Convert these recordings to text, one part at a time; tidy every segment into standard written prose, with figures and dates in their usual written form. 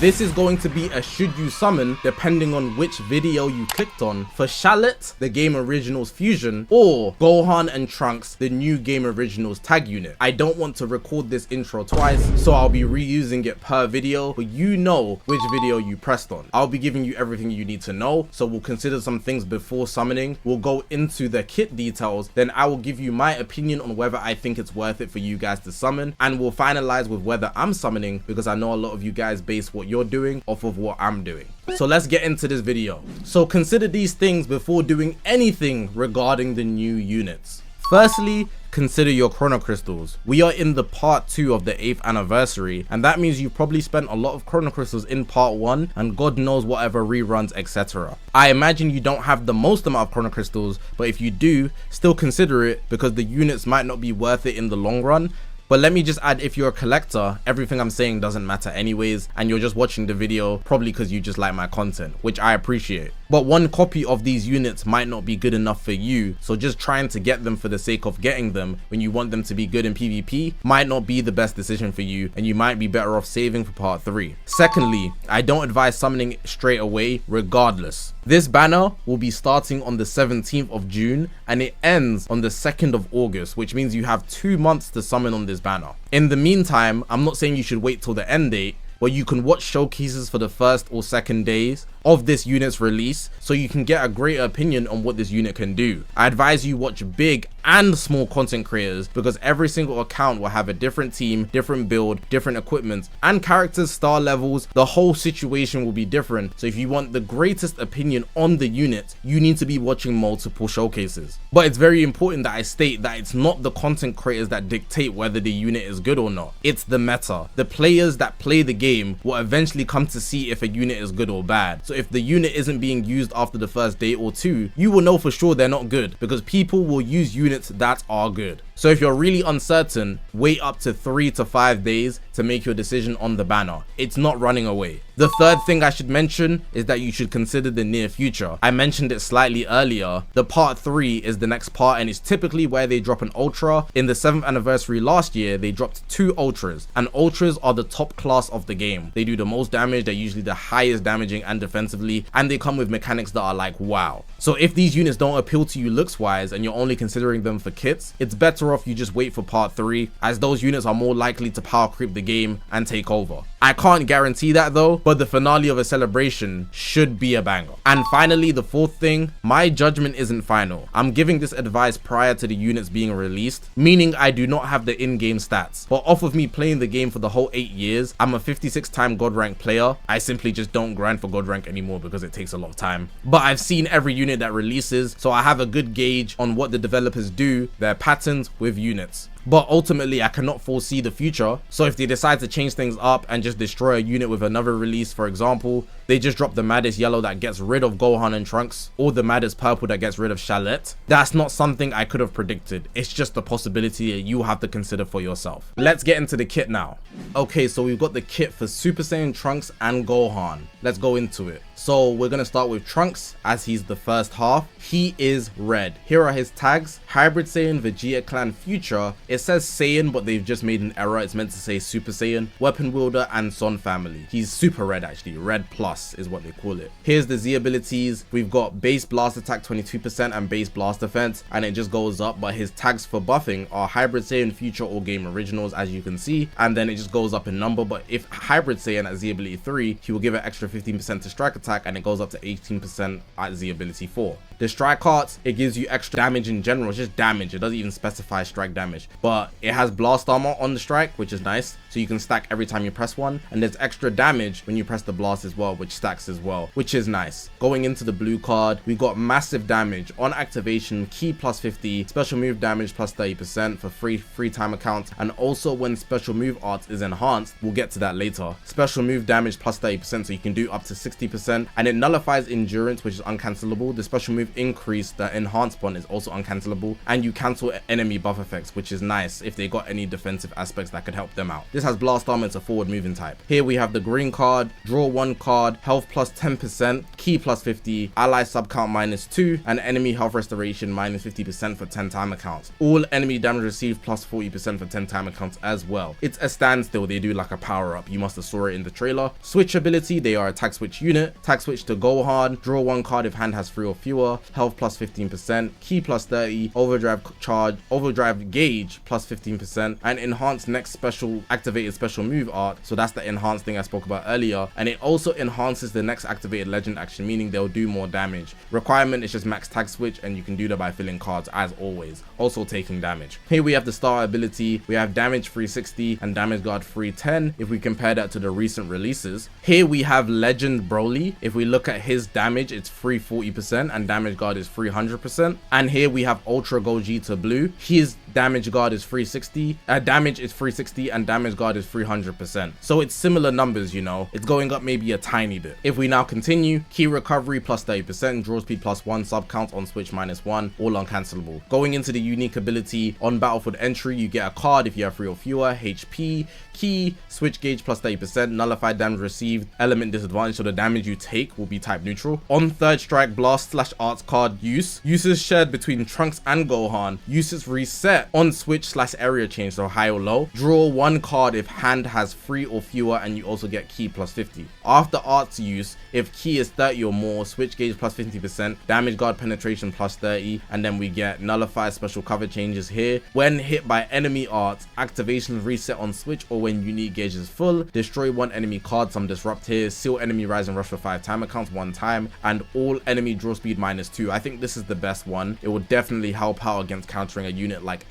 This is going to be a should you summon depending on which video you clicked on for Shallot, the Game Originals Fusion, or Gohan and Trunks, the new Game Originals tag unit. I don't want to record this intro twice, so I'll be reusing it per video, but you know which video you pressed on. I'll be giving you everything you need to know, so we'll consider some things before summoning. We'll go into the kit details, then I will give you my opinion on whether I think it's worth it for you guys to summon, and we'll finalize with whether I'm summoning, because I know a lot of you guys base what you're doing off of what I'm doing. So let's get into this video. So consider these things before doing anything regarding the new units. Firstly, consider your chrono crystals. We are in the part 2 of the 8th anniversary, and that means you've probably spent a lot of chrono crystals in part 1 and God knows whatever reruns, etc. I imagine you don't have the most amount of chrono crystals, but if you do, still consider it because the units might not be worth it in the long run. But let me just add, if you're a collector, everything I'm saying doesn't matter anyways, and you're just watching the video probably because you just like my content, which I appreciate. But one copy of these units might not be good enough for you, so just trying to get them for the sake of getting them when you want them to be good in PvP might not be the best decision for you, and you might be better off saving for part 3. Secondly, I don't advise summoning straight away regardless. This banner will be starting on the 17th of June and it ends on the 2nd of August, which means you have 2 months to summon on this banner. In the meantime, I'm not saying you should wait till the end date, but you can watch showcases for the first or second days of this unit's release so you can get a greater opinion on what this unit can do. I advise you watch big and small content creators because every single account will have a different team, different build, different equipment, and characters, star levels. The whole situation will be different, so if you want the greatest opinion on the unit, you need to be watching multiple showcases. But it's very important that I state that it's not the content creators that dictate whether the unit is good or not. It's the meta. The players that play the game will eventually come to see if a unit is good or bad. So if the unit isn't being used after the first day or 2, you will know for sure they're not good because people will use units that are good. So if you're really uncertain, wait up to 3 to 5 days to make your decision on the banner. It's not running away. The third thing I should mention is that you should consider the near future. I mentioned it slightly earlier. The part 3 is the next part and it's typically where they drop an ultra. In the 7th anniversary last year, they dropped 2 ultras, and ultras are the top class of the game. They do the most damage, they're usually the highest damaging and defensively, and they come with mechanics that are like wow. So if these units don't appeal to you looks wise and you're only considering them for kits, it's better off you just wait for part 3, as those units are more likely to power creep the game and take over. I can't guarantee that though, but the finale of a celebration should be a banger. And finally, the fourth thing, my judgment isn't final. I'm giving this advice prior to the units being released, meaning I do not have the in-game stats. But off of me playing the game for the whole 8 years, I'm a 56-time God rank player. I simply just don't grind for God rank anymore because it takes a lot of time. But I've seen every unit that releases, so I have a good gauge on what the developers do, their patterns with units. But ultimately I cannot foresee the future, so if they decide to change things up and just destroy a unit with another release, for example, they just drop the maddest yellow that gets rid of Gohan and Trunks, or the maddest purple that gets rid of Shallot, that's not something I could have predicted. It's just a possibility that you have to consider for yourself. Let's get into the kit now. Okay, so we've got the kit for Super Saiyan Trunks and Gohan. Let's go into it. So we're gonna start with Trunks, as he's the first half. He is red. Here are his tags: Hybrid Saiyan, Vegeta Clan Future. It says Saiyan, but they've just made an error. It's meant to say Super Saiyan, Weapon Wielder, and Son family. He's super red actually. Red plus is what they call it. Here's the Z abilities. We've got base blast attack 22% and base blast defense, and it just goes up, but his tags for buffing are Hybrid Saiyan, Future, or Game Originals, as you can see, and then it just goes up in number. But if Hybrid Saiyan at Z ability 3, he will give an extra 15% to strike attack, and it goes up to 18% at Z ability 4. The strike arts, it gives you extra damage in general. It's just damage, it doesn't even specify strike damage, but it has blast armor on the strike, which is nice, so you can stack every time you press one, and there's extra damage when you press the blast as well, which stacks as well, which is nice. Going into the blue card, we got massive damage on activation, key plus 50, special move damage plus 30% for free time accounts, and also when special move art is enhanced, we'll get to that later, special move damage plus 30%, so you can do up to 60%, and it nullifies endurance, which is uncancelable. The special move increase, the enhanced one, is also uncancelable, and you cancel enemy buff effects, which is nice if they got any defensive aspects that could help them out. This has blast armor, it's a forward moving type. Here we have the green card, draw 1 card, health plus 10%, ki plus 50, ally sub count -2, and enemy health restoration -50% for 10 time accounts. All enemy damage received plus 40% for 10 time accounts as well. It's a standstill, they do like a power up, you must have saw it in the trailer. Switch ability, they are a tag switch unit. Tag switch to Gohan, draw 1 card if hand has 3 or fewer, health plus 15%, ki plus 30, overdrive gauge plus 15%, and enhance next special activated special move art. So that's the enhanced thing I spoke about earlier, and it also enhances the next activated legend action, meaning they'll do more damage. Requirement is just max tag switch, and you can do that by filling cards as always, also taking damage. Here we have the star ability, we have damage 360 and damage guard 310 if we compare that to the recent releases. Here we have legend Broly. If we look at his damage, it's 340% and damage guard is 300%. And here we have ultra Goji to blue, his damage guard is 360, damage is 360 and damage guard is 300%. So it's similar numbers, you know, it's going up maybe a tiny bit. If we now continue, ki recovery plus 30%, draw speed plus 1, sub count on switch -1, all uncancelable. Going into the unique ability, on battlefield entry you get a card if you have 3 or fewer, HP, ki, switch gauge plus 30%, nullified damage received, element disadvantage, so the damage you take will be type neutral. On third strike, blast / arts card uses shared between Trunks and Gohan, uses reset on switch / area change, so high or low. Draw 1 card if hand has 3 or fewer, and you also get ki plus 50. After arts use, if ki is 30 or more, switch gauge plus 50%, damage guard penetration plus 30, and then we get nullified special cover changes here. When hit by enemy arts, activations reset on switch or when unique gauge is full. Destroy 1 enemy card, some disrupt here, seal enemy rise and rush for 5 time accounts 1 time, and all enemy draw speed -2. I think this is the best one. It will definitely help out against countering a unit like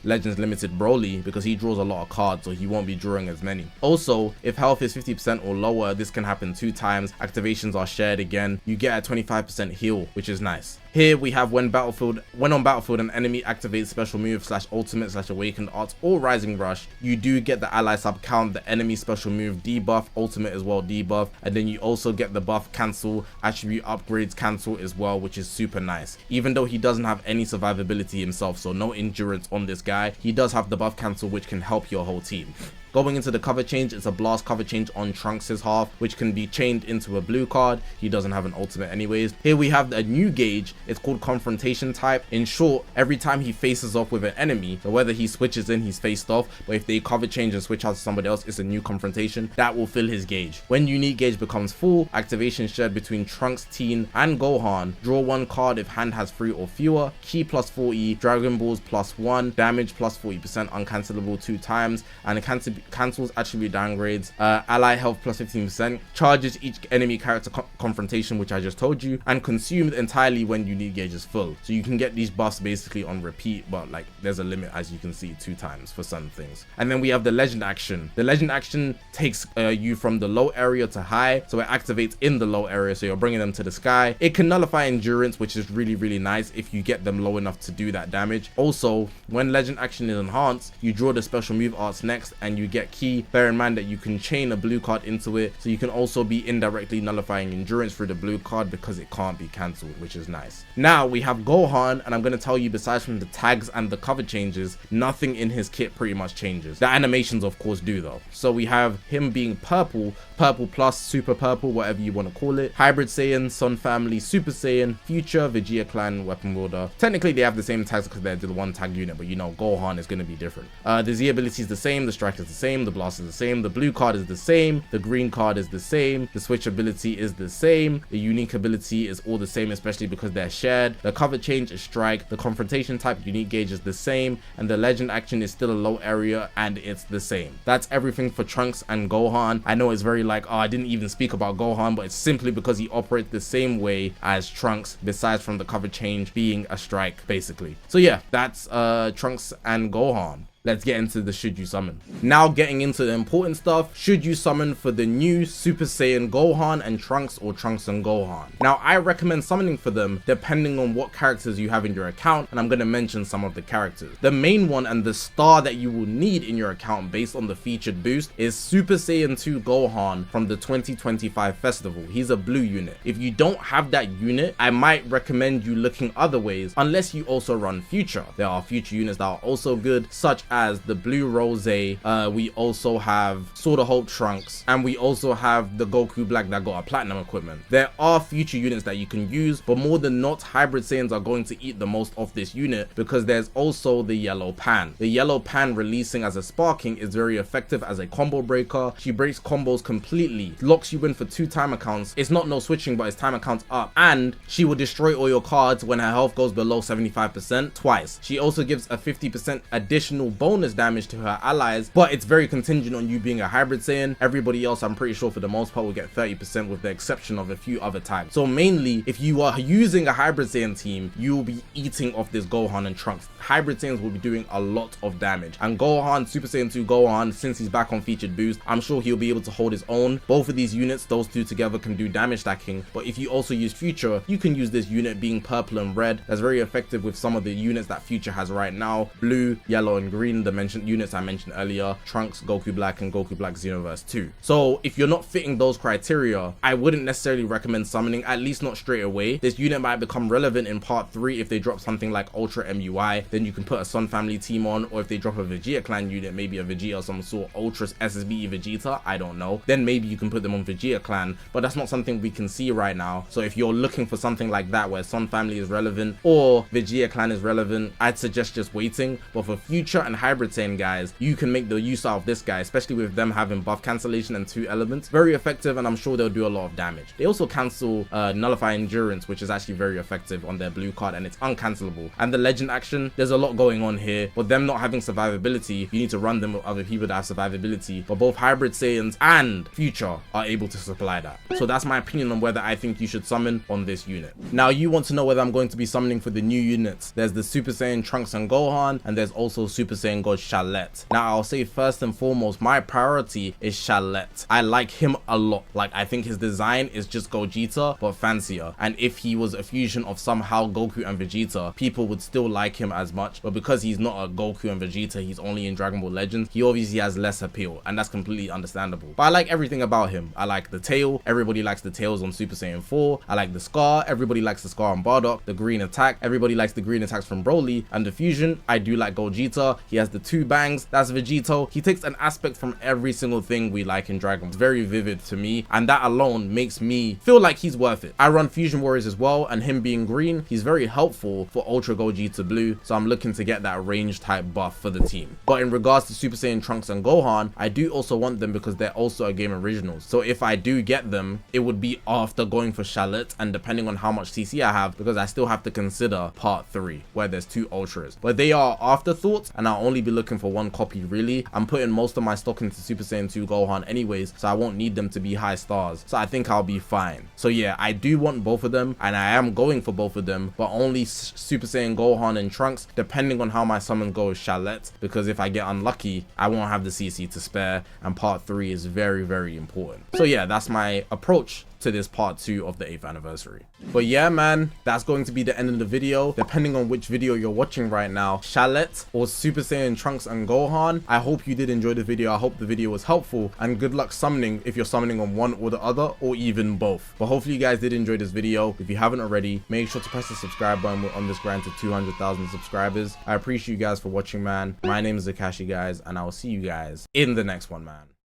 Legends Limited Broly, because he draws a lot of cards, so he won't be drawing as many. Also, if health is 50% or lower, this can happen 2 times. Activations are shared again. You get a 25% heal, which is nice. Here we have when on battlefield an enemy activates special move / ultimate / awakened arts or rising rush, you do get the ally sub count, the enemy special move debuff, ultimate as well debuff, and then you also get the buff cancel, attribute upgrades cancel as well, which is super nice. Even though he doesn't have any survivability himself, so no endurance on this guy, he does have the buff cancel, which can help your whole team. Going into the cover change, it's a blast cover change on Trunks' half, which can be chained into a blue card. He doesn't have an ultimate anyways. Here we have a new gauge, it's called confrontation type. In short, every time he faces off with an enemy, so whether he switches in, he's faced off, but if they cover change and switch out to somebody else, it's a new confrontation that will fill his gauge. When unique gauge becomes full, activation shared between Trunks, Teen, and Gohan. Draw 1 card if hand has 3 or fewer, ki plus 40, Dragon Balls plus 1, damage plus 40%, uncancelable 2 times, and it cancels attribute downgrades, ally health plus 15%, charges each enemy character confrontation, which I just told you, and consumed entirely when unique gauge is full. So you can get these buffs basically on repeat, but like there's a limit, as you can see, 2 times for some things. And then we have the legend action. The legend action takes you from the low area to high, so it activates in the low area, so you're bringing them to the sky. It can nullify endurance, which is really nice if you get them low enough to do that damage. Also, when legend action is enhanced, you draw the special move arts next and you get ki. Bear in mind that you can chain a blue card into it, so you can also be indirectly nullifying endurance through the blue card because it can't be cancelled, which is nice. Now we have Gohan, and I'm going to tell you, besides from the tags and the cover changes, nothing in his kit pretty much changes. The animations of course do though. So we have him being purple plus, super purple, whatever you want to call it, hybrid Saiyan, Sun Family, Super Saiyan, Future, Vegeta Clan, Weapon Wielder. Technically they have the same tags because they're the 1 tag unit, but you know Gohan is going to be different. The Z ability is the same, the strike is the same, the blast is the same, the blue card is the same, the green card is the same, the switch ability is the same, the unique ability is all the same, especially because they're shared. The cover change is strike, the confrontation type unique gauge is the same, and the legend action is still a low area and it's the same. That's everything for Trunks and Gohan. I know it's very like, oh, I didn't even speak about Gohan, but it's simply because he operates the same way as Trunks, besides from the cover change being a strike basically. So yeah, that's Trunks and Gohan. Let's get into the should you summon. Now getting into the important stuff, should you summon for the new Super Saiyan Gohan and Trunks, or Trunks and Gohan? Now I recommend summoning for them depending on what characters you have in your account, and I'm going to mention some of the characters. The main one and the star that you will need in your account based on the featured boost is Super Saiyan 2 Gohan from the 2025 festival. He's a blue unit. If you don't have that unit, I might recommend you looking other ways, unless you also run Future. There are Future units that are also good, such as the Blue Rose, we also have Sword of Hope Trunks, and we also have the Goku Black that got a platinum equipment. There are future units that you can use, but more than not, Hybrid Saiyans are going to eat the most of this unit because there's also the Yellow Pan. The Yellow Pan releasing as a Sparking is very effective as a combo breaker. She breaks combos completely, locks you in for 2 time accounts. It's not no switching, but it's time accounts up, and she will destroy all your cards when her health goes below 75% twice. She also gives a 50% additional bonus damage to her allies, but it's very contingent on you being a Hybrid Saiyan. Everybody else, I'm pretty sure for the most part, will get 30% with the exception of a few other tags. So mainly, if you are using a Hybrid Saiyan team, you will be eating off this Gohan and Trunks. Hybrid Saiyans will be doing a lot of damage, and Gohan, Super Saiyan 2 Gohan, since he's back on featured boost, I'm sure he'll be able to hold his own. Both of these units, those two together, can do damage stacking, but if you also use Future, you can use this unit being purple and red. That's very effective with some of the units that Future has right now: blue, yellow, and green, the mentioned units I mentioned earlier: Trunks, Goku Black, and Goku Black Xenoverse 2. So if you're not fitting those criteria, I wouldn't necessarily recommend summoning, at least not straight away. This unit might become relevant in part 3 if they drop something like Ultra MUI, then you can put a Sun Family team on, or if they drop a Vegeta clan unit, maybe a Vegeta of some sort, Ultra SSB Vegeta, I don't know, then maybe you can put them on Vegeta clan, but that's not something we can see right now. So if you're looking for something like that where Sun Family is relevant or Vegeta clan is relevant, I'd suggest just waiting. But for Future and Hybrid Saiyan guys, you can make the use out of this guy, especially with them having buff cancellation and 2 elements. Very effective, and I'm sure they'll do a lot of damage. They also cancel Nullify Endurance, which is actually very effective on their blue card, and it's uncancelable. And the legend action, there's a lot going on here, but them not having survivability, you need to run them with other people that have survivability, but both Hybrid Saiyans and Future are able to supply that. So that's my opinion on whether I think you should summon on this unit. Now you want to know whether I'm going to be summoning for the new units. There's the Super Saiyan Trunks and Gohan, and there's also Super Saiyan God Shalette. Now I'll say first and foremost, my priority is Shalette. I like him a lot. Like, I think his design is just Gogeta but fancier, and if he was a fusion of somehow Goku and Vegeta, people would still like him as much, but because he's not a Goku and Vegeta, he's only in Dragon Ball Legends, he obviously has less appeal, and that's completely understandable. But I like everything about him. I like the tail, everybody likes the tails on Super Saiyan 4. I like the scar, everybody likes the scar on Bardock. The green attack, everybody likes the green attacks from Broly. And the fusion, I do like Gogeta. He has the 2 bangs, that's Vegito. He takes an aspect from every single thing we like in Dragon Ball. It's very vivid to me, and that alone makes me feel like he's worth it. I run Fusion Warriors as well, and him being green, he's very helpful for Ultra Gogeta Blue, so I'm looking to get that range type buff for the team. But in regards to Super Saiyan Trunks and Gohan, I do also want them because they're also a game originals. So if I do get them, it would be after going for Shalette, and depending on how much CC I have, because I still have to consider part 3 where there's 2 Ultras. But they are afterthoughts, and I'll only be looking for 1 copy really. I'm putting most of my stock into Super Saiyan 2 Gohan anyways, so I won't need them to be high stars, so I think I'll be fine. So yeah, I do want both of them, and I am going for both of them, but only Super Saiyan Gohan and Trunks, depending on how my summon goes Shalette, because if I get unlucky, I won't have the CC to spare, and part 3 is very, very important. So yeah, that's my approach to this part 2 of the 8th anniversary. But yeah, man, that's going to be the end of the video. Depending on which video you're watching right now, Shalette or Super Saiyan Trunks and Gohan, I hope you did enjoy the video. I hope the video was helpful, and good luck summoning if you're summoning on one or the other, or even both. But hopefully you guys did enjoy this video. If you haven't already, make sure to press the subscribe button. We're on this grind to 200,000 subscribers. I appreciate you guys for watching, man. My name is ZAKASHI, guys, and I will see you guys in the next one, man.